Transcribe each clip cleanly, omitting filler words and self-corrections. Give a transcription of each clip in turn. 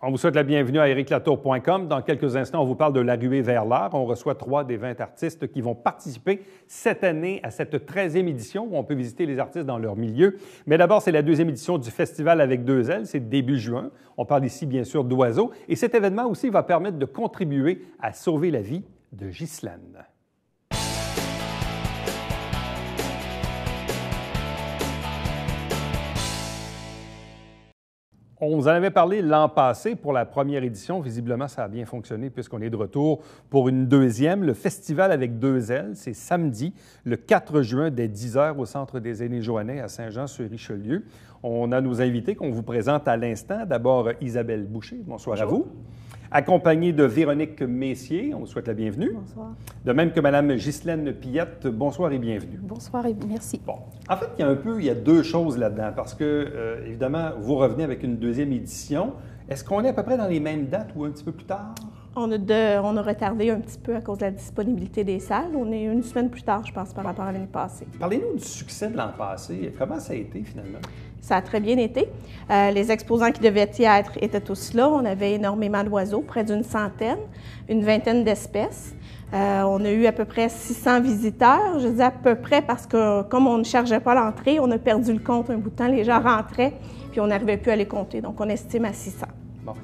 On vous souhaite la bienvenue à ericlatour.com. Dans quelques instants, on vous parle de la ruée vers l'art. On reçoit 3 des 20 artistes qui vont participer cette année à cette 13e édition où on peut visiter les artistes dans leur milieu. Mais d'abord, c'est la 2e édition du Festival avec 2 L. C'est début juin. On parle ici, bien sûr, d'oiseaux. Et cet événement aussi va permettre de contribuer à sauver la vie de Ghislaine. On vous en avait parlé l'an passé pour la première édition. Visiblement, ça a bien fonctionné puisqu'on est de retour pour une 2e. Le Festival avec 2 L, c'est samedi, le 4 juin, dès 10 h au Centre des Aînés-Joannais à Saint-Jean-sur-Richelieu. On a nos invités qu'on vous présente à l'instant. D'abord, Isabelle Boucher. Bonsoir. Bonjour. À vous. Accompagnée de Véronique Messier. On vous souhaite la bienvenue. Bonsoir. De même que Mme Ghislaine Pillette. Bonsoir et bienvenue. Bonsoir et merci. Bon. En fait, il y a 2 choses là-dedans parce que, évidemment, vous revenez avec une 2e édition. Est-ce qu'on est à peu près dans les mêmes dates ou un petit peu plus tard? On a retardé un petit peu à cause de la disponibilité des salles. On est une semaine plus tard, je pense, par rapport à l'année passée. Parlez-nous du succès de l'an passé. Comment ça a été, finalement? Ça a très bien été. Les exposants qui devaient y être étaient tous là. On avait énormément d'oiseaux, près d'une centaine, une vingtaine d'espèces. On a eu à peu près 600 visiteurs. Je dis à peu près parce que, comme on ne chargeait pas l'entrée, on a perdu le compte un bout de temps. Les gens rentraient, puis on n'arrivait plus à les compter. Donc, on estime à 600. Bon.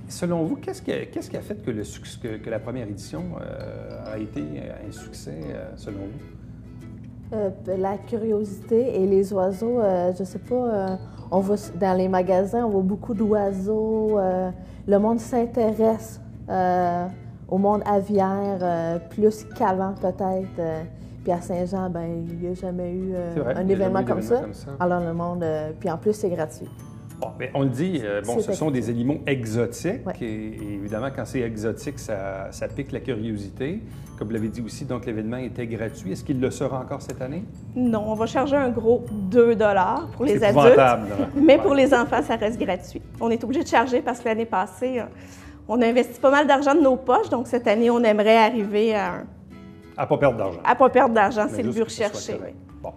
Selon vous, qu'est-ce qui a fait que la première édition a été un succès, selon vous? La curiosité et les oiseaux, je sais pas, on va dans les magasins, on voit beaucoup d'oiseaux. Le monde s'intéresse au monde aviaire plus qu'avant peut-être. Puis à Saint-Jean, ben il n'y a jamais eu un événement comme ça. Alors le monde, puis en plus c'est gratuit. Bon, mais on le dit, ce sont des animaux exotiques. Ouais. Et évidemment, quand c'est exotique, ça pique la curiosité. Comme vous l'avez dit aussi, donc l'événement était gratuit. Est-ce qu'il le sera encore cette année? Non, on va charger un gros 2 $ pour les adultes. Mais pour les enfants, ça reste gratuit. On est obligé de charger parce que l'année passée, on a investi pas mal d'argent de nos poches. Donc cette année, on aimerait arriver à... À ne pas perdre d'argent. À ne pas perdre d'argent, c'est le but recherché. Oui. Bon.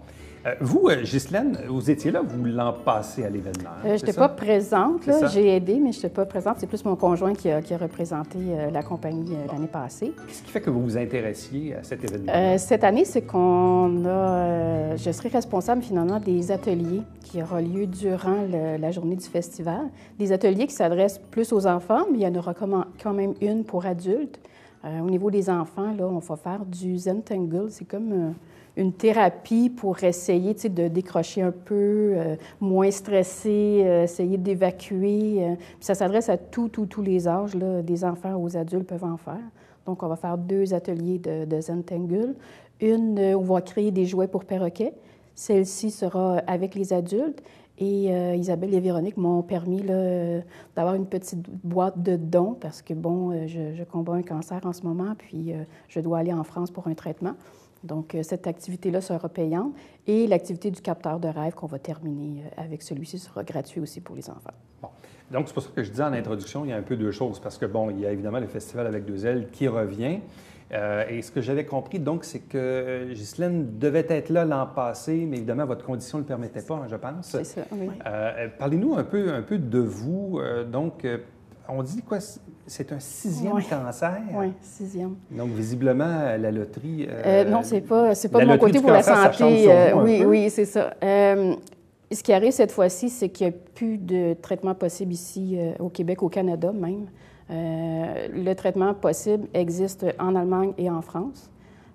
Vous, Ghislaine, vous étiez là, vous, l'an passé à l'événement. Je n'étais pas présente, j'ai aidé, mais je n'étais pas présente. C'est plus mon conjoint qui a représenté la compagnie l'année passée. Qu'est-ce qui fait que vous vous intéressiez à cet événement? Cette année, c'est qu'on a... je serai responsable finalement des ateliers qui auront lieu durant la journée du festival. Des ateliers qui s'adressent plus aux enfants, mais il y en aura quand même une pour adultes. Au niveau des enfants, là, on va faire du Zentangle. C'est comme... une thérapie pour essayer de décrocher un peu, moins stressé, essayer d'évacuer. Puis ça s'adresse à tous les âges, là, des enfants aux adultes peuvent en faire. Donc, on va faire 2 ateliers de Zentangle. Une où on va créer des jouets pour perroquets. Celle-ci sera avec les adultes. Et Isabelle et Véronique m'ont permis d'avoir une petite boîte de dons parce que, bon, je combats un cancer en ce moment, puis je dois aller en France pour un traitement. Donc, cette activité-là sera payante et l'activité du capteur de rêve qu'on va terminer avec celui-ci sera gratuit aussi pour les enfants. Bon. Donc, c'est pour ça que je disais en introduction, il y a un peu 2 choses parce que, bon, il y a évidemment le Festival avec 2 L qui revient. Et ce que j'avais compris, donc, c'est que Ghislaine devait être là l'an passé, mais évidemment, votre condition ne le permettait pas, je pense. C'est ça, oui. Parlez-nous un peu de vous. Donc, on dit quoi? C'est un 6e cancer? Oui, 6e. Donc, visiblement, la loterie... non, c'est pas de mon côté pour la santé. Oui, c'est ça. Ce qui arrive cette fois-ci, c'est qu'il n'y a plus de traitement possible ici au Québec, au Canada même. Le traitement possible existe en Allemagne et en France.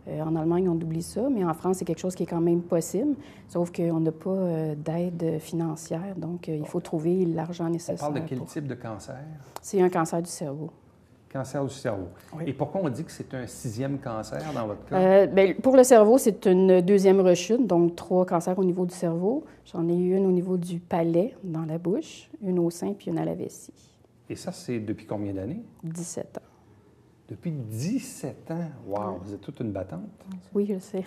En Allemagne, on oublie ça, mais en France, c'est quelque chose qui est quand même possible, sauf qu'on n'a pas d'aide financière, donc il faut trouver l'argent nécessaire. On parle de quel type de cancer? C'est un cancer du cerveau. Cancer du cerveau. Oui. Et pourquoi on dit que c'est un 6e cancer dans votre cas? Bien, pour le cerveau, c'est une 2e rechute, donc 3 cancers au niveau du cerveau. J'en ai eu une au niveau du palais, dans la bouche, une au sein, puis une à la vessie. Et ça, c'est depuis combien d'années? 17 ans. Depuis 17 ans? Wow! Vous êtes toute une battante. Oui, je sais.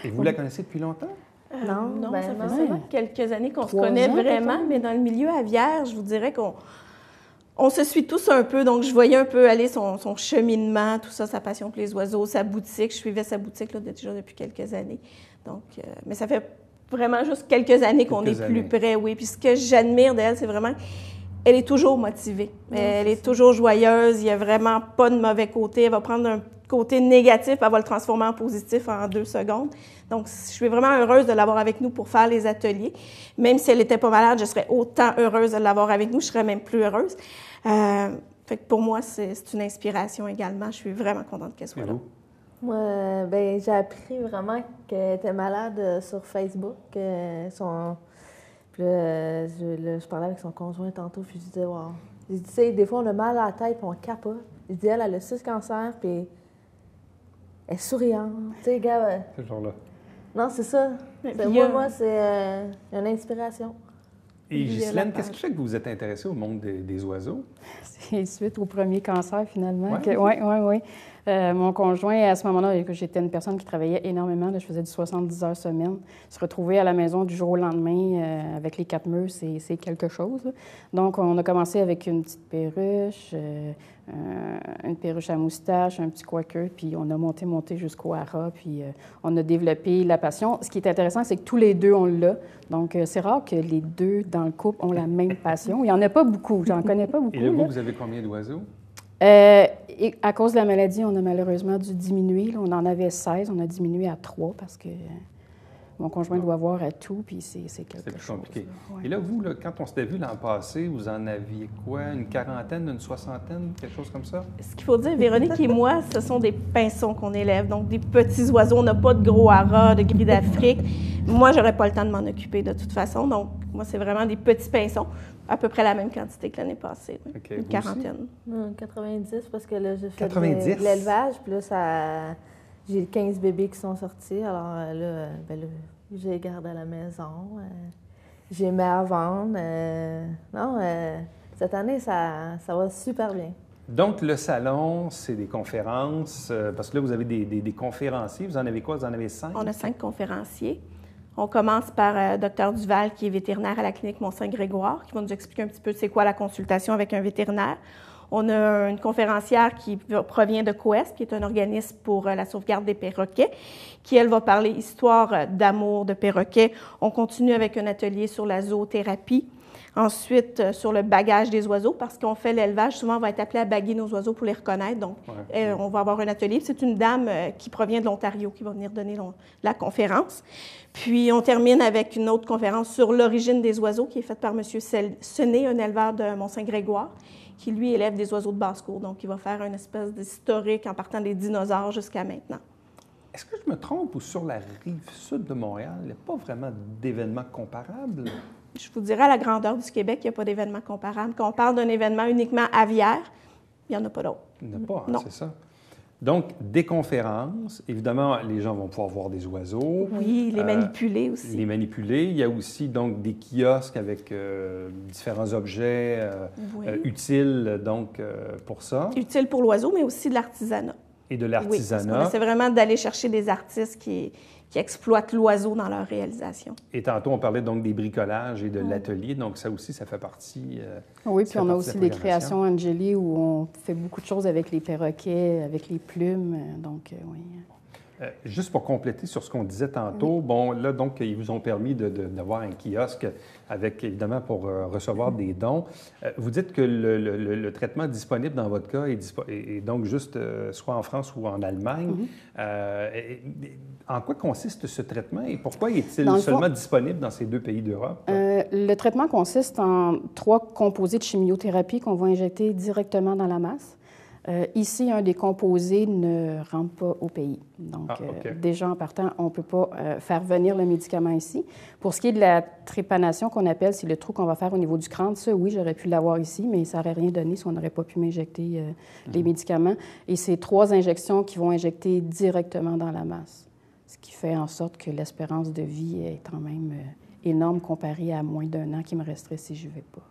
Et vous la connaissez depuis longtemps? Non, ça fait seulement quelques années qu'on se connaît vraiment, mais dans le milieu aviaire, je vous dirais qu'on se suit tous un peu. Donc, je voyais un peu aller son cheminement, tout ça, sa passion pour les oiseaux, sa boutique. Je suivais sa boutique là, déjà depuis quelques années. Donc, mais ça fait vraiment juste quelques années qu'on est plus près, oui. Puis ce que j'admire d'elle, c'est vraiment elle est toujours motivée. Elle est toujours joyeuse. Il n'y a vraiment pas de mauvais côté. Elle va prendre un côté négatif, elle va le transformer en positif en 2 secondes. Donc, je suis vraiment heureuse de l'avoir avec nous pour faire les ateliers. Même si elle n'était pas malade, je serais autant heureuse de l'avoir avec nous. Je serais même plus heureuse. Fait que pour moi, c'est une inspiration également. Je suis vraiment contente qu'elle soit là. Moi, ben, j'ai appris vraiment qu'elle était malade sur Facebook. Puis là, je parlais avec son conjoint tantôt, puis je disais, wow. Je dis, tu sais, des fois, on a mal à la tête, puis on capote. Je dis, elle a 6 cancers, puis elle est souriante. Tu sais, gars. Ce genre-là. Non, c'est ça. Moi, c'est une inspiration. Et Ghislaine, qu'est-ce qui fait que vous vous êtes intéressée au monde des oiseaux? C'est suite au premier cancer, finalement. Oui. Oui. Mon conjoint, à ce moment-là, j'étais une personne qui travaillait énormément. Là, je faisais du 70 heures semaine. Se retrouver à la maison du jour au lendemain avec les 4 murs, c'est quelque chose. Là. Donc, on a commencé avec une petite perruche, une perruche à moustache, un petit quaker, puis on a monté jusqu'au hara, puis on a développé la passion. Ce qui est intéressant, c'est que tous les deux, on l'a. Donc, c'est rare que les deux dans le couple ont la même passion. Il n'y en a pas beaucoup. J'en connais pas beaucoup. Et là, vous avez combien d'oiseaux? Et à cause de la maladie, on a malheureusement dû diminuer. Là, on en avait 16, on a diminué à 3 parce que mon conjoint doit voir à tout, puis c'est quelque chose. C'est compliqué. Ouais. Et là, vous, là, quand on s'était vu l'an passé, vous en aviez quoi? Une quarantaine, une soixantaine, quelque chose comme ça? Ce qu'il faut dire, Véronique et moi, ce sont des pinsons qu'on élève, donc des petits oiseaux. On n'a pas de gros haras, de gris d'Afrique. Moi, j'aurais pas le temps de m'en occuper de toute façon, donc moi, c'est vraiment des petits pinsons. À peu près la même quantité que l'année passée. Okay, une quarantaine. 90, parce que là, j'ai fait 90? de l'élevage, puis là, j'ai 15 bébés qui sont sortis. Alors là, je les garde à la maison. Je les mets à vendre. Cette année, ça va super bien. Donc, le salon, c'est des conférences, parce que là, vous avez des conférenciers. Vous en avez quoi? Vous en avez 5? On a 5 conférenciers. On commence par Dr Duval, qui est vétérinaire à la clinique Mont-Saint-Grégoire, qui va nous expliquer un petit peu c'est quoi la consultation avec un vétérinaire. On a une conférencière qui provient de COESP, qui est un organisme pour la sauvegarde des perroquets, qui, elle, va parler histoire d'amour de perroquets. On continue avec un atelier sur la zoothérapie. Ensuite, sur le bagage des oiseaux, parce qu'on fait l'élevage, souvent on va être appelé à baguer nos oiseaux pour les reconnaître. Donc, on va avoir un atelier. C'est une dame qui provient de l'Ontario qui va venir donner la conférence. Puis, on termine avec une autre conférence sur l'origine des oiseaux qui est faite par M. Sené, un éleveur de Mont-Saint-Grégoire, qui, lui, élève des oiseaux de basse-cour. Donc, il va faire une espèce d'historique en partant des dinosaures jusqu'à maintenant. Est-ce que je me trompe ou sur la rive sud de Montréal, il n'y a pas vraiment d'événements comparables? Je vous dirais, à la grandeur du Québec, il n'y a pas d'événement comparable. Quand on parle d'un événement uniquement aviaire, il n'y en a pas d'autre. Il n'y en a pas, hein, non. C'est ça. Donc, des conférences. Évidemment, les gens vont pouvoir voir des oiseaux. Oui, les manipuler aussi. Les manipuler. Il y a aussi donc des kiosques avec différents objets utiles donc, pour ça. Utiles pour l'oiseau, mais aussi de l'artisanat. Et de l'artisanat. Oui, c'est vraiment d'aller chercher des artistes qui exploitent l'oiseau dans leur réalisation. Et tantôt, on parlait donc des bricolages et de l'atelier, donc ça aussi, ça fait partie... oui, puis on a aussi des créations Angeli où on fait beaucoup de choses avec les perroquets, avec les plumes, donc oui. Juste pour compléter sur ce qu'on disait tantôt, bon, là, donc, ils vous ont permis d'avoir un kiosque avec, évidemment, pour recevoir des dons. Vous dites que le traitement disponible dans votre cas est donc juste soit en France ou en Allemagne. En quoi consiste ce traitement et pourquoi est-il seulement disponible dans ces 2 pays d'Europe? Le traitement consiste en 3 composés de chimiothérapie qu'on va injecter directement dans la masse. Ici, un des composés ne rentre pas au pays. Donc, déjà en partant, on ne peut pas faire venir le médicament ici. Pour ce qui est de la trépanation qu'on appelle, c'est le trou qu'on va faire au niveau du crâne. Ça, oui, j'aurais pu l'avoir ici, mais ça n'aurait rien donné si on n'aurait pas pu m'injecter les médicaments. Et c'est 3 injections qui vont injecter directement dans la masse, ce qui fait en sorte que l'espérance de vie est quand même énorme comparée à moins d'1 an qui me resterait si je ne vais pas.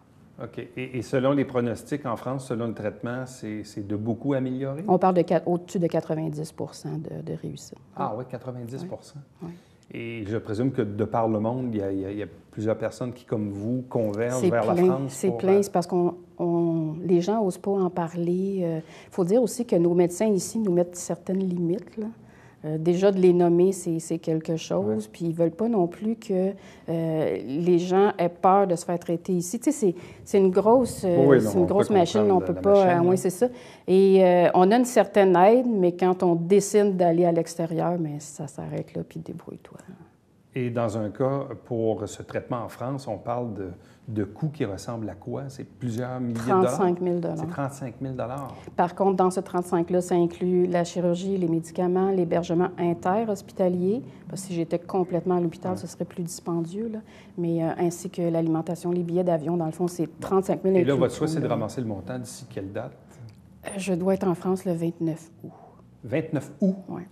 OK. Et selon les pronostics en France, selon le traitement, c'est de beaucoup amélioré? On parle au-dessus de 90 de réussite. Ah oui, 90 oui. Et je présume que de par le monde, il y a plusieurs personnes qui, comme vous, convergent vers la France. C'est plein, c'est parce que les gens n'osent pas en parler. Il faut dire aussi que nos médecins ici nous mettent certaines limites, là. Déjà, de les nommer, c'est quelque chose. Puis ils ne veulent pas non plus que les gens aient peur de se faire traiter ici. Tu sais, c'est une grosse, machine. On peut pas... oui, c'est ça. Et on a une certaine aide, mais quand on décide d'aller à l'extérieur, mais ça s'arrête là, puis débrouille-toi. Et dans un cas, pour ce traitement en France, on parle de coûts qui ressemblent à quoi? C'est plusieurs milliers de dollars? 35 000 C'est 35 000 Par contre, dans ce 35 000 $, ça inclut la chirurgie, les médicaments, l'hébergement interhospitalier, parce que si j'étais complètement à l'hôpital, ce serait plus dispendieux, là. Mais ainsi que l'alimentation, les billets d'avion, dans le fond, c'est 35 000 $. Et là, votre souhait, c'est de ramasser le montant d'ici quelle date? Je dois être en France le 29 août. 29 août? Oui.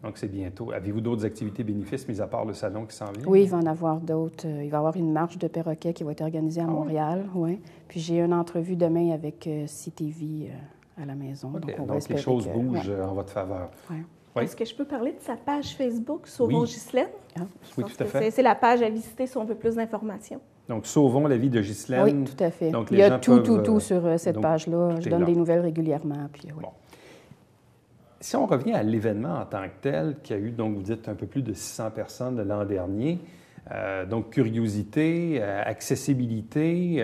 Donc, c'est bientôt. Avez-vous d'autres activités bénéfices, mis à part le salon qui s'en vient? Oui, il va en avoir d'autres. Il va y avoir une marche de perroquets qui va être organisée à Montréal. Oui. Puis j'ai une entrevue demain avec CTV à la maison. Okay. Donc, on va Donc les choses bougent en votre faveur. Oui. Oui. Est-ce que je peux parler de sa page Facebook, Sauvons Ghislaine? Oui, tout à fait. C'est la page à visiter si on veut plus d'informations. Donc, Sauvons la vie de Ghislaine. Oui, tout à fait. Donc, il y a tout sur cette page-là. Je donne des nouvelles régulièrement. Puis, oui. Bon. Si on revient à l'événement en tant que tel, qui a eu, donc, vous dites, un peu plus de 600 personnes l'an dernier, donc curiosité, accessibilité,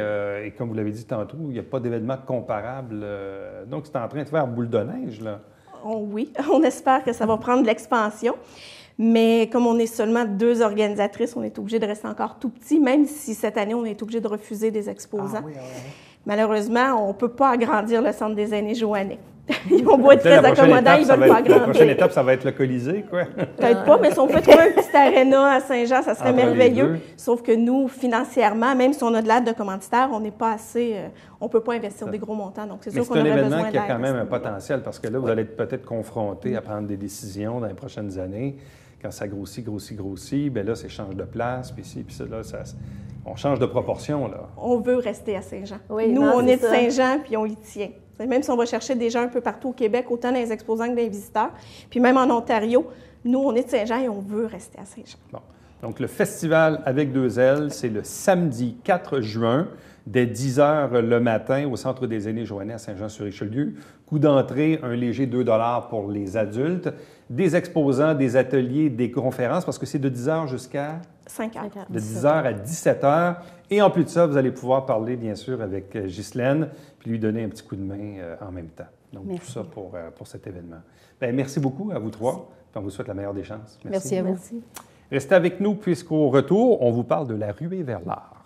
et comme vous l'avez dit tantôt, il n'y a pas d'événement comparable. Donc, c'est en train de faire boule de neige, là. Oui, on espère que ça va prendre de l'expansion. Mais comme on est seulement 2 organisatrices, on est obligé de rester encore tout petit, même si cette année, on est obligé de refuser des exposants. Ah, oui. Malheureusement, on ne peut pas agrandir le Centre des aînés joannais. Ils vont être très accommodants, ils ne veulent pas agrandir. La prochaine étape, ça va être le Colisée, quoi. Peut-être pas, mais si on peut trouver un petit aréna à Saint-Jean, ça serait merveilleux. Sauf que nous, financièrement, même si on a de l'aide de commanditaires, on n'est pas assez... on ne peut pas investir des gros montants. Donc, c'est sûr qu'on aurait besoin d'aide. C'est un événement qui a quand même un potentiel, parce que là, vous allez être peut-être confronté à prendre des décisions dans les prochaines années. Quand ça grossit, bien là, c'est change de place, puis ici, puis ça, là, on change de proportion, là. On veut rester à Saint-Jean. Oui, nous, on est de Saint-Jean, puis on y tient. Même si on va chercher des gens un peu partout au Québec, autant dans les exposants que dans les visiteurs, puis même en Ontario, nous, on est de Saint-Jean et on veut rester à Saint-Jean. Bon. Donc, le festival avec 2 L, c'est le samedi 4 juin, dès 10 h le matin, au Centre des aînés joannais à Saint-Jean-sur-Richelieu. Coût d'entrée, un léger 2 $ pour les adultes. Des exposants, des ateliers, des conférences, parce que c'est de 10 h jusqu'à... 5 heures. De 10 h à 17 h. Et en plus de ça, vous allez pouvoir parler, bien sûr, avec Ghislaine, puis lui donner un petit coup de main en même temps. Donc, tout ça pour cet événement. Bien, merci beaucoup à vous 3. Puis on vous souhaite la meilleure des chances. Merci à vous. Merci. Restez avec nous, puisqu'au retour, on vous parle de la ruée vers l'art.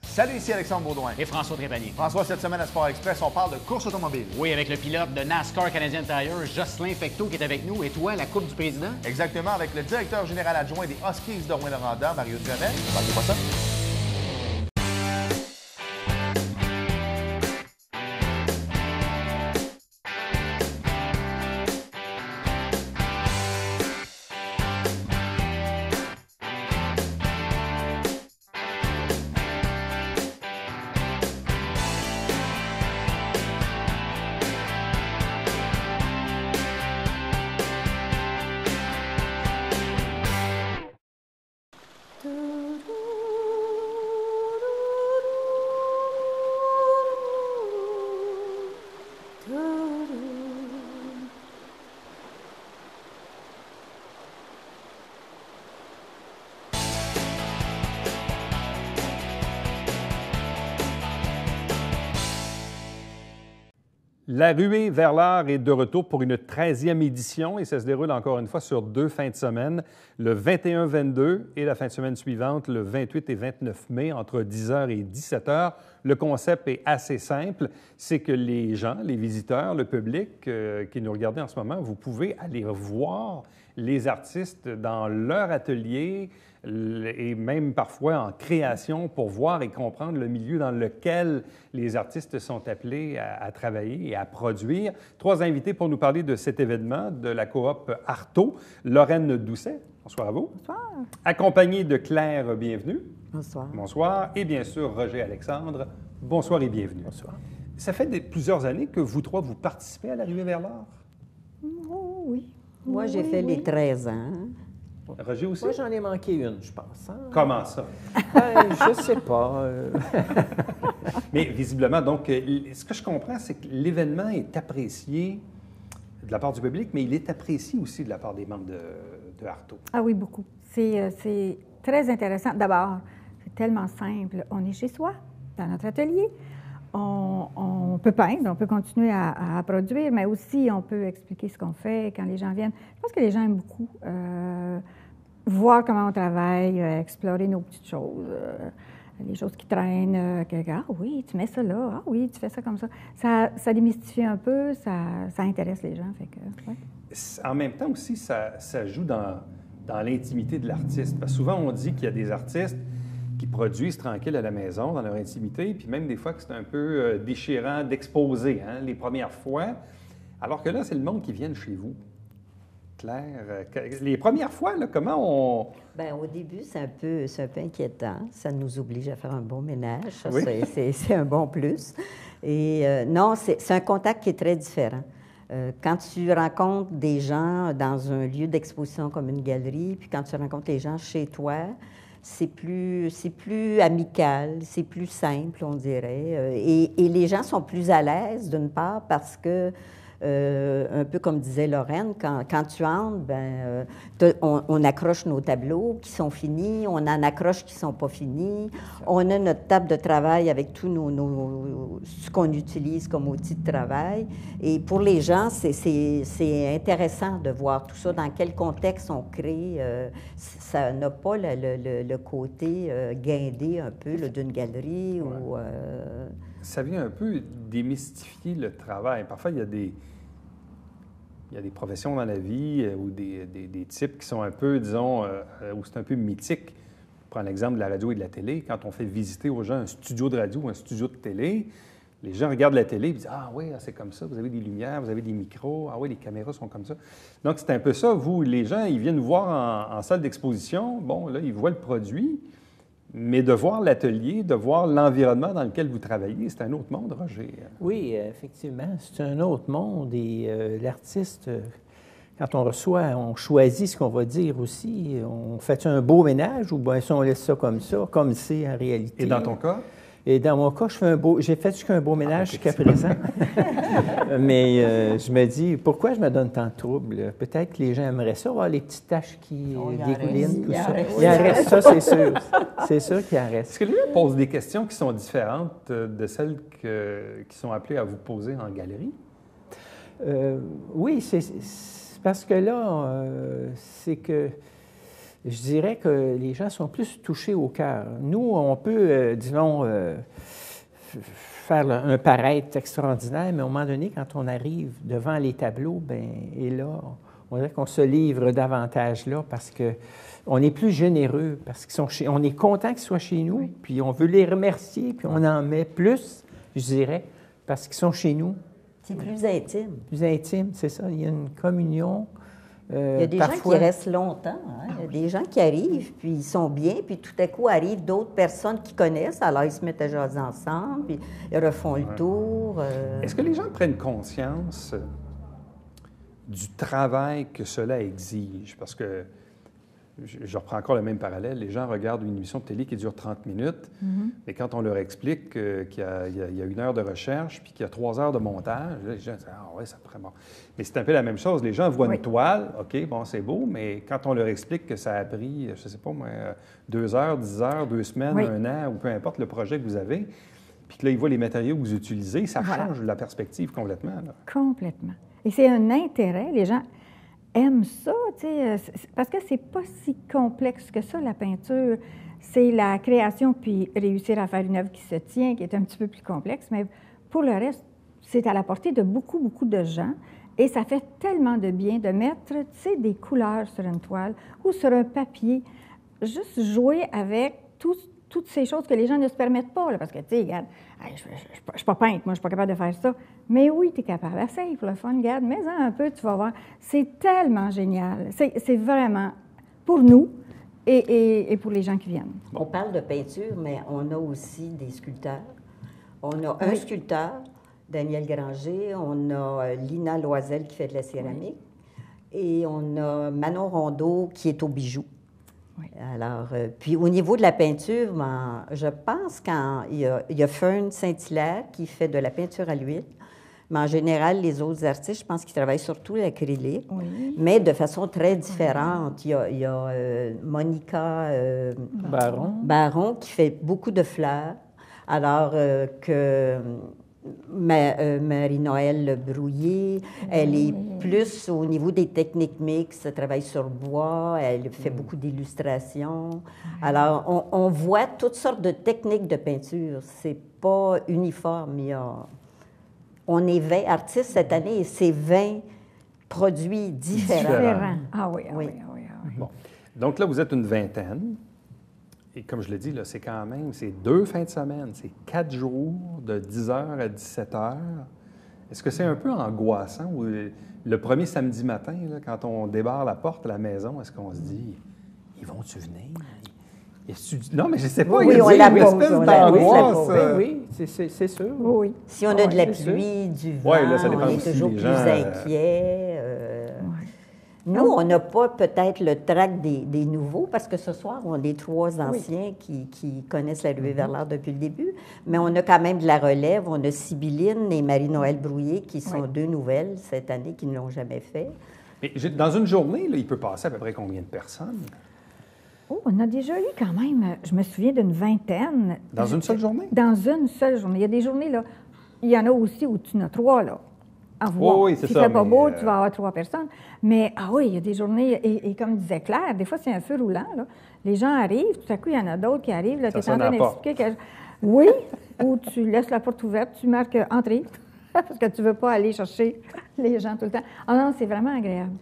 Salut, ici Alexandre Baudouin. Et François Trépanier. François, cette semaine à Sport Express, on parle de course automobile. Oui, avec le pilote de NASCAR Canadian Tire, Jocelyn Fecteau, qui est avec nous. Et toi, la Coupe du Président? Exactement, avec le directeur général adjoint des Huskies de Rouyn-Noranda, Mario Duhamel. Parlez pas ça. La ruée vers l'art est de retour pour une 13e édition et ça se déroule encore une fois sur 2 fins de semaine, le 21-22 et la fin de semaine suivante, le 28 et 29 mai, entre 10 h et 17 h. Le concept est assez simple, c'est que les gens, les visiteurs, le public qui nous regardez en ce moment, vous pouvez aller voir les artistes dans leur atelier et même parfois en création pour voir et comprendre le milieu dans lequel les artistes sont appelés à travailler et à produire. 3 invités pour nous parler de cet événement de la coop Artaud. Lorraine Doucet, bonsoir à vous. Bonsoir. Accompagnée de Claire Bienvenue. Bonsoir. Bonsoir. Et bien sûr, Roger Alexandre. Bonsoir et bienvenue. Bonsoir. Ça fait plusieurs années que vous 3, vous participez à la ruée vers l'art? Oh, oui. Moi, j'ai fait les 13 ans. Roger aussi? Moi, j'en ai manqué une, je pense. Hein? Comment ça? Je sais pas. Mais visiblement, donc, ce que je comprends, c'est que l'événement est apprécié de la part du public, mais il est apprécié aussi de la part des membres de Arto. Ah oui, beaucoup. C'est très intéressant. D'abord, c'est tellement simple. On est chez soi, dans notre atelier. On peut peindre, on peut continuer à produire, mais aussi on peut expliquer ce qu'on fait quand les gens viennent. Je pense que les gens aiment beaucoup voir comment on travaille, explorer nos petites choses, les choses qui traînent. Ah oui, tu mets ça là, ah oui, tu fais ça comme ça. Ça démystifie un peu, ça intéresse les gens. Fait que, ouais. En même temps aussi, ça joue dans l'intimité de l'artiste. Parce que souvent, on dit qu'il y a des artistes qui produisent tranquille à la maison, dans leur intimité, puis même des fois que c'est un peu déchirant d'exposer, hein, les premières fois. Alors que là, c'est le monde qui vient chez vous. Claire, les premières fois, là, comment on... Bien, au début, c'est un peu inquiétant. Ça nous oblige à faire un bon ménage. Ça, oui. c'est un bon plus. Et non, c'est un contact qui est très différent. Quand tu rencontres des gens dans un lieu d'exposition comme une galerie, puis quand tu rencontres les gens chez toi, c'est plus amical, c'est plus simple, on dirait. Et les gens sont plus à l'aise, d'une part, parce que, un peu comme disait Lorraine, quand tu entres, on accroche nos tableaux qui sont finis, on en accroche qui ne sont pas finis, on a notre table de travail avec tout ce qu'on utilise comme outil de travail. Et pour les gens, c'est intéressant de voir tout ça, dans quel contexte on crée. Ça n'a pas le côté guindé un peu d'une galerie. Ouais. Ou, Ça vient un peu démystifier le travail. Parfois, il y a des professions dans la vie ou des types qui sont un peu, disons, où c'est un peu mythique. Je prends l'exemple de la radio et de la télé. Quand on fait visiter aux gens un studio de radio ou un studio de télé, les gens regardent la télé et disent « Ah oui, c'est comme ça, vous avez des lumières, vous avez des micros, ah oui, les caméras sont comme ça. » Donc, c'est un peu ça. Vous, les gens, ils viennent vous voir en salle d'exposition. Bon, là, ils voient le produit. Mais de voir l'atelier, de voir l'environnement dans lequel vous travaillez, c'est un autre monde, Roger. Oui, effectivement, c'est un autre monde. Et l'artiste, quand on reçoit, on choisit ce qu'on va dire aussi. On fait un beau ménage ou bien si on laisse ça, comme c'est en réalité. Et dans ton cas? Et dans mon cas, j'ai fait jusqu'un beau ménage jusqu'à présent. Mais je me dis, pourquoi je me donne tant de trouble? Peut-être que les gens aimeraient ça, voir les petites taches qui dégoulinent, tout ça. Il en reste, ça, c'est sûr. C'est sûr qu'il en reste. Est-ce que les gens posent des questions qui sont différentes de celles qui sont appelées à vous poser en galerie? Oui, c'est parce que là, c'est que je dirais que les gens sont plus touchés au cœur. Nous, on peut, disons, faire un paraître extraordinaire, mais à un moment donné, quand on arrive devant les tableaux, et là, on dirait qu'on se livre davantage là parce qu'on est plus généreux, parce on est content qu'ils soient chez nous, puis on veut les remercier, puis on en met plus, je dirais, parce qu'ils sont chez nous. c'est plus intime. Plus intime, c'est ça. Il y a une communion. Il y a des gens qui restent longtemps. Hein? Il y a des gens qui arrivent, puis ils sont bien, puis tout à coup arrivent d'autres personnes qui connaissent, alors ils se mettent à jaser ensemble, puis ils refont le tour. Est-ce que les gens prennent conscience du travail que cela exige? Parce que, je reprends encore le même parallèle, les gens regardent une émission de télé qui dure 30 minutes, mais quand on leur explique qu'il y a 1 heure de recherche puis qu'il y a 3 heures de montage, là, les gens disent « Ah oui, ça prend bon. » Mais c'est un peu la même chose. Les gens voient une toile, OK, bon, c'est beau, mais quand on leur explique que ça a pris, je ne sais pas moi, 2 heures, 10 heures, 2 semaines, 1 an, ou peu importe le projet que vous avez, puis que là, ils voient les matériaux que vous utilisez, ça change la perspective complètement. Là. Complètement. Et c'est un intérêt. Les gens aiment ça, tu sais, parce que c'est pas si complexe que ça, la peinture. C'est la création, puis réussir à faire une œuvre qui se tient, qui est un petit peu plus complexe, mais pour le reste, c'est à la portée de beaucoup, beaucoup de gens. Et ça fait tellement de bien de mettre, tu sais, des couleurs sur une toile ou sur un papier. Juste jouer avec toutes ces choses que les gens ne se permettent pas, là, parce que, tu sais, regarde, je ne suis pas peintre, moi, je ne suis pas capable de faire ça. Mais oui, tu es capable. Essaye pour le fun, regarde, mets-en un peu, tu vas voir. C'est tellement génial. C'est vraiment pour nous et pour les gens qui viennent. On parle de peinture, mais on a aussi des sculpteurs. On a un sculpteur, Daniel Granger, on a Lina Loisel qui fait de la céramique. Et on a Manon Rondeau qui est au bijou. Oui. Alors, puis au niveau de la peinture, je pense qu'il y a Fern Saint-Hilaire qui fait de la peinture à l'huile. Mais en général, les autres artistes, je pense qu'ils travaillent surtout l'acrylique, mais de façon très différente. Il y a Monica Baron qui fait beaucoup de fleurs, alors que Marie-Noël Brouillé, elle est plus au niveau des techniques mixtes, elle travaille sur bois, elle fait beaucoup d'illustrations. Alors, on voit toutes sortes de techniques de peinture. C'est pas uniforme. On est 20 artistes cette année et c'est 20 produits différents. Ah oui. Bon. Donc là, vous êtes une vingtaine. Et comme je l'ai dit, là, c'est 2 fins de semaine, c'est 4 jours de 10h à 17h. Est-ce que c'est un peu angoissant ou le premier samedi matin, là, quand on débarre la porte de la maison, est-ce qu'on se dit, ils vont-tu venir? Non, mais je ne sais pas. Oui, il y a une espèce d'angoisse. Oui, c'est sûr. Oui. Si on a de la pluie, du vent, là, ça dépend on est aussi toujours des plus gens, inquiet. Nous, on n'a pas peut-être le trac des nouveaux, parce que ce soir, on est 3 anciens qui connaissent la ruée vers l'art depuis le début, mais on a quand même de la relève. On a Sibylline et Marie-Noël Brouillé, qui sont 2 nouvelles cette année, qui ne l'ont jamais fait. Mais dans une journée, là, il peut passer à peu près combien de personnes? Oh, on a déjà eu quand même, je me souviens d'une vingtaine. Dans une seule journée? Dans une seule journée. Il y a des journées, là, il y en a aussi où tu en as 3, là. À voir. Oui, c'est si ça. il ne fait pas beau, tu vas avoir 3 personnes. Mais, il y a des journées, et comme disait Claire, des fois, c'est un feu roulant, là. Les gens arrivent, tout à coup, il y en a d'autres qui arrivent, là, tu es en train d'expliquer que... Oui, ou tu laisses la porte ouverte, tu marques « Entrée », parce que tu ne veux pas aller chercher les gens tout le temps. Ah non, c'est vraiment agréable.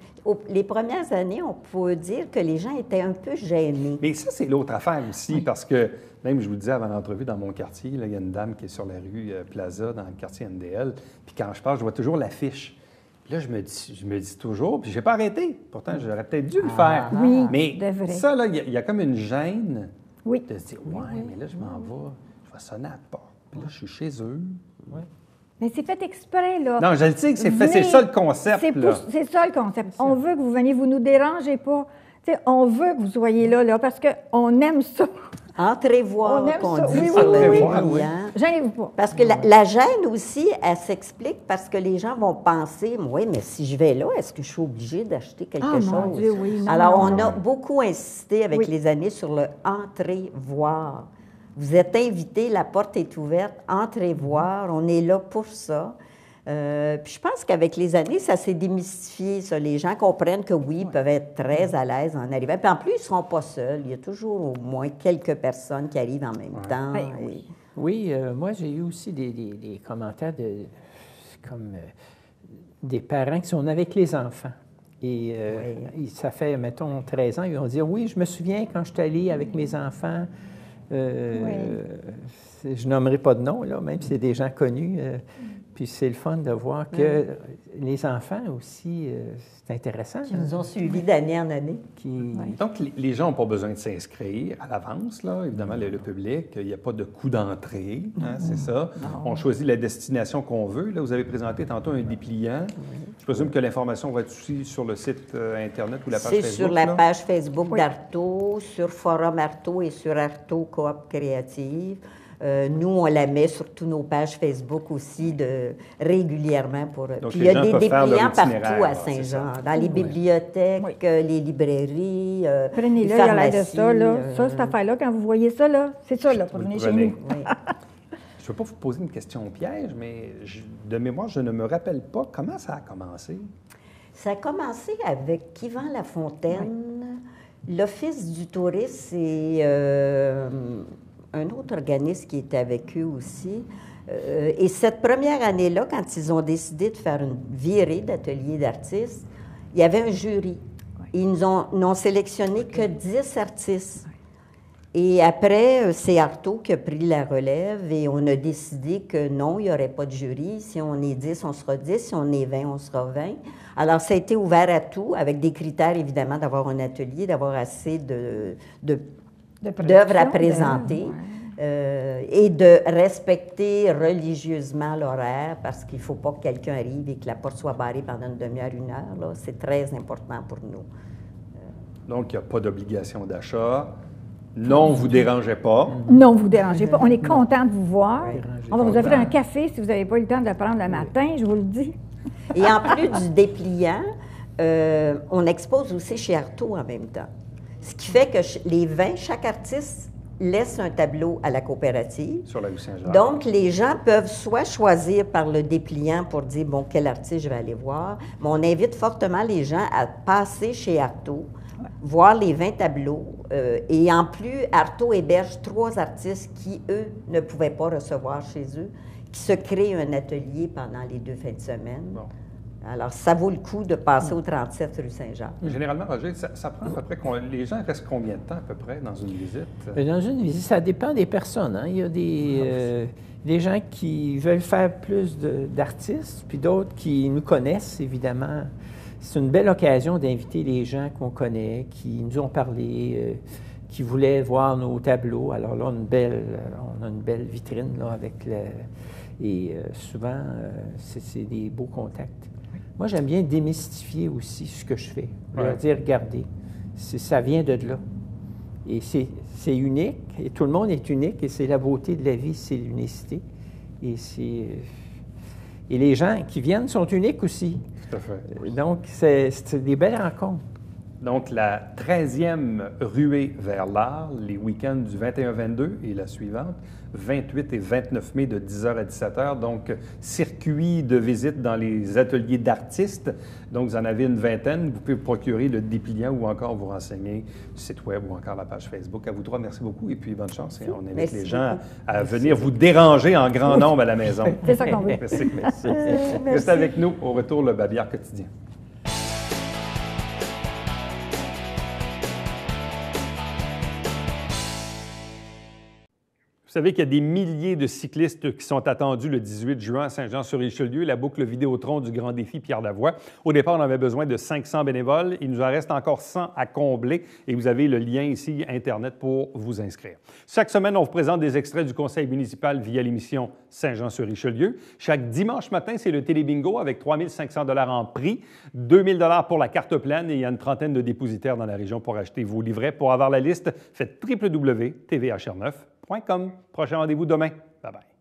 Les premières années, on peut dire que les gens étaient un peu gênés. Mais ça, c'est l'autre affaire aussi, parce que, même je vous le disais avant l'entrevue, dans mon quartier, là, il y a une dame qui est sur la rue Plaza, dans le quartier NDL, puis quand je passe, je vois toujours l'affiche. Puis là, je me dis toujours, puis je n'ai pas arrêté. Pourtant, j'aurais peut-être dû le faire. Oui, mais c'est vrai. ça, là, il y a comme une gêne de se dire, mais là, je m'en vais sonner à la porte. Puis là, je suis chez eux. Mais c'est fait exprès, là. Non, je le sais que c'est fait, c'est ça le concept. C'est ça le concept. On veut que vous veniez, vous nous dérangez pas. T'sais, on veut que vous soyez là, parce qu'on aime ça. Entrez voir, qu'on dit oui, sur le oui. client. Gênez-vous pas. Parce que la gêne aussi, elle s'explique parce que les gens vont penser, oui, mais si je vais là, est-ce que je suis obligée d'acheter quelque chose? Mon Dieu, oui. Non, alors, non, on a beaucoup insisté avec les années sur le « entrez voir ». Vous êtes invités, la porte est ouverte, entrez voir, on est là pour ça. Puis je pense qu'avec les années, ça s'est démystifié, ça. Les gens comprennent que oui, ils peuvent être très à l'aise en arrivant. Puis en plus, ils ne seront pas seuls. Il y a toujours au moins quelques personnes qui arrivent en même temps. Oui, moi, j'ai eu aussi des commentaires comme des parents qui sont avec les enfants. Et ça fait, mettons, 13 ans, ils vont dire, oui, je me souviens quand je suis allée avec mes enfants. Je nommerai pas de nom, là, même si c'est des gens connus. Puis c'est le fun de voir que les enfants aussi, c'est intéressant. Qui nous ont suivis d'année en année. Donc, les gens n'ont pas besoin de s'inscrire à l'avance, là. Évidemment, le public, il n'y a pas de coût d'entrée, hein, c'est ça. Non. On choisit la destination qu'on veut. Là, vous avez présenté tantôt un dépliant. Je présume que l'information va être aussi sur le site Internet ou la page Facebook. C'est sur la page Facebook d'Arto, sur Forum Arto et sur Arto Coop Créative. Nous, on la met sur toutes nos pages Facebook aussi régulièrement. Donc, puis il y a des dépliants partout à Saint-Jean, dans les bibliothèques, les librairies, prenez-le, les prenez-le, il y a l'air de ça, là. Ça, cette affaire-là, quand vous voyez ça, là, c'est ça, là, pour venir chez nous. Je ne veux pas vous poser une question piège, mais de mémoire, je ne me rappelle pas comment ça a commencé. Ça a commencé avec Yvan Lafontaine, l'Office du tourisme et un autre organisme qui était avec eux aussi. Et cette première année-là, quand ils ont décidé de faire une virée d'ateliers d'artistes, il y avait un jury. Ils n'ont sélectionné que 10 artistes. Et après, c'est Arto qui a pris la relève et on a décidé que non, il n'y aurait pas de jury. Si on est 10, on sera 10. Si on est 20, on sera 20. Alors, ça a été ouvert à tout, avec des critères, évidemment, d'avoir un atelier, d'avoir assez d'œuvres à présenter. et de respecter religieusement l'horaire parce qu'il ne faut pas que quelqu'un arrive et que la porte soit barrée pendant une demi-heure, une heure. Là. C'est très important pour nous. Donc, il n'y a pas d'obligation d'achat. Non, vous ne dérangez pas. Non, vous ne dérangez pas. On est content de vous voir. On va vous offrir content. un café si vous n'avez pas eu le temps de le prendre le matin, je vous le dis. Et en plus du dépliant, on expose aussi chez Artaud en même temps. Ce qui fait que les 20, chaque artiste laisse un tableau à la coopérative. Sur la rue Saint-Jacques. Donc, les gens peuvent soit choisir par le dépliant pour dire, bon, quel artiste je vais aller voir, mais on invite fortement les gens à passer chez Artaud, voir les 20 tableaux. Et en plus, Artaud héberge 3 artistes qui, eux, ne pouvaient pas recevoir chez eux, qui se créent un atelier pendant les 2 fins de semaine. Bon. Alors, ça vaut le coup de passer au 37 rue Saint-Jacques. Généralement, Roger, ça prend à peu près... Les gens restent combien de temps à peu près dans une visite? Dans une visite, ça dépend des personnes. Hein. Il y a des gens qui veulent faire plus d'artistes, puis d'autres qui nous connaissent, évidemment. C'est une belle occasion d'inviter les gens qu'on connaît, qui nous ont parlé, qui voulaient voir nos tableaux. Alors là, on a une belle vitrine là, avec et souvent, c'est des beaux contacts. Moi, j'aime bien démystifier aussi ce que je fais. Leur dire, regardez, ça vient de là. Et c'est unique, et tout le monde est unique, et c'est la beauté de la vie, c'est l'unicité. Et les gens qui viennent sont uniques aussi. Tout à fait. Donc, c'est des belles rencontres. Donc, la 13e ruée vers l'art, les week-ends du 21-22 et la suivante, 28 et 29 mai de 10h à 17h. Donc, circuit de visite dans les ateliers d'artistes. Donc, vous en avez une vingtaine. Vous pouvez vous procurer le dépliant ou encore vous renseigner du site web ou encore la page Facebook. À vous trois, merci beaucoup et puis bonne chance. Et on invite les gens à venir vous déranger en grand nombre à la maison. C'est ça qu'on veut. Merci. Restez avec nous. Au retour, le Babillard quotidien. Vous savez qu'il y a des milliers de cyclistes qui sont attendus le 18 juin à Saint-Jean-sur-Richelieu, la boucle Vidéotron du Grand Défi Pierre Lavoie. Au départ, on avait besoin de 500 bénévoles. Il nous en reste encore 100 à combler et vous avez le lien ici, Internet, pour vous inscrire. Chaque semaine, on vous présente des extraits du conseil municipal via l'émission Saint-Jean-sur-Richelieu. Chaque dimanche matin, c'est le Télébingo avec 3 500 $ en prix, 2 000 $ pour la carte pleine et il y a une trentaine de dépositaires dans la région pour acheter vos livrets. Pour avoir la liste, faites www.tvhr9.com. Prochain rendez-vous demain. Bye bye.